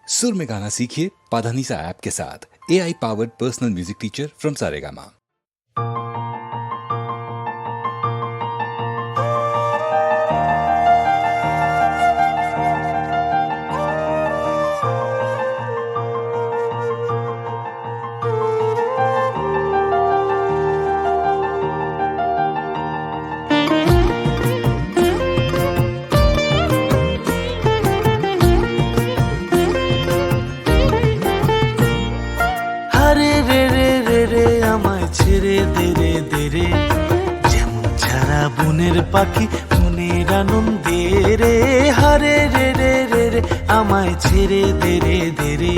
सुर में गाना सीखिए पाधानीसा ऐप के साथ। AI powered personal music teacher from Saregama. হারে রে রে রে রে আমায় ছেড়ে দে রে দে রে, যেমন ছাড়া বনের পাখি মনের আনন্দে রে। হারে রে রে রে রে আমায় ছেড়ে দে রে দে রে,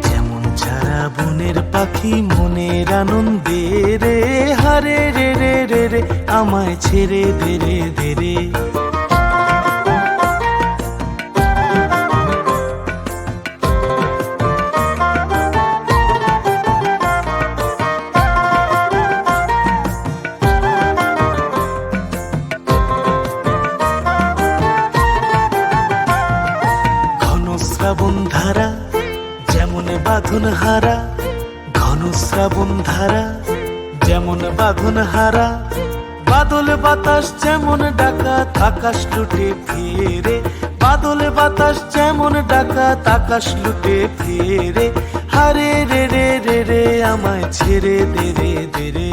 যেমন ছাড়া বনের পাখি মনের আনন্দে রে। হারে রে রে রে রে আমায় ছেড়ে দে রে দে রে। শ্রাবণ ধারা যেমন বাঁধন হারা, ঘন শ্রাবণ ধারা যেমন বাঁধন হারা। বাদল বাতাস যেমন ডাকাত আকাশ লুটে ফেরে, বাদল বাতাস যেমন ডাকাত আকাশ লুটে ফেরে। হারে রে রে রে রে আমায় ছেড়ে দে রে দে রে,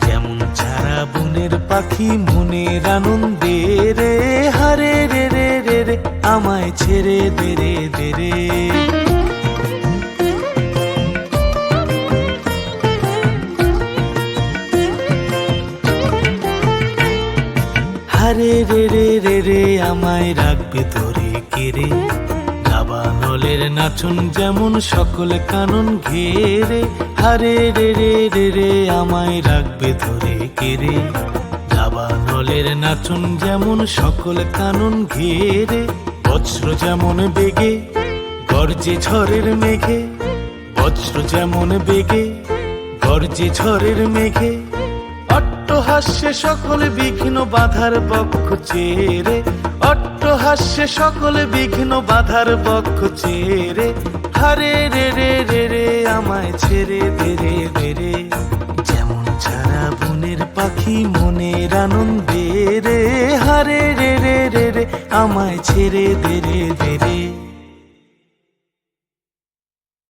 যেমন ছাড়া বনের পাখি মনের আনন্দে রে। হারে রে রে রে রে আমায় ছেড়ে দে রে দে রে। হারে রে রে রে রে আমায় রাখবে ধরে কেড়ে, দাবানলের নাচন যেমন সকল কানন ঘেরে। হারে রে রে রে রে আমায় রাখবে ধরে কেড়ে, দাবানলের নাচন যেমন সকল কানন ঘেরে। বজ্র যেমন বেগে গর্জে ঝড়ের মেঘে, বজ্র যেমন বেগে গর্জে ঝড়ের মেঘে। অট্টহাস্যে সকল বিঘ্ন বাধার বক্ষ চেরে, অট্টহাস্যে সকল বিঘ্ন বাধার বক্ষ চেরে। হারে রে রে রে রে আমায় ছেড়ে দে রে দে রে, যেমন ছাড়া বনের পাখি মনের আনন্দে রে। হারে রে রে রে রে আমায় ছেড়ে দে রে দে